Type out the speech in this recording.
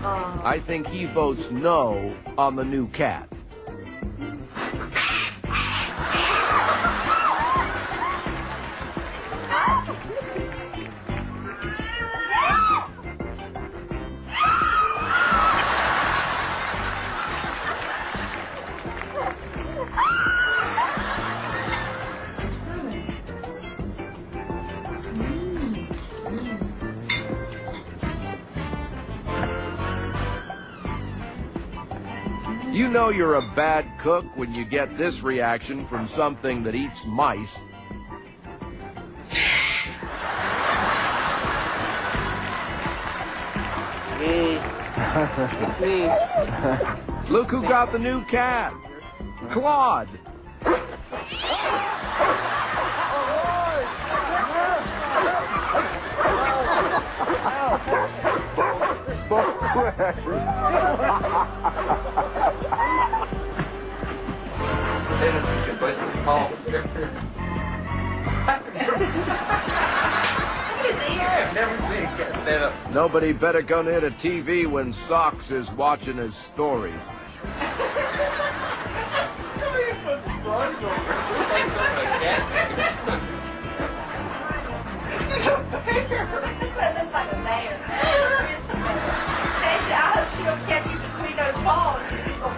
I think he votes no on the new cat. You know you're a bad cook when you get this reaction from something that eats mice. Look who got the new cat. Claude. Nobody better go near the TV when Socks is watching his stories.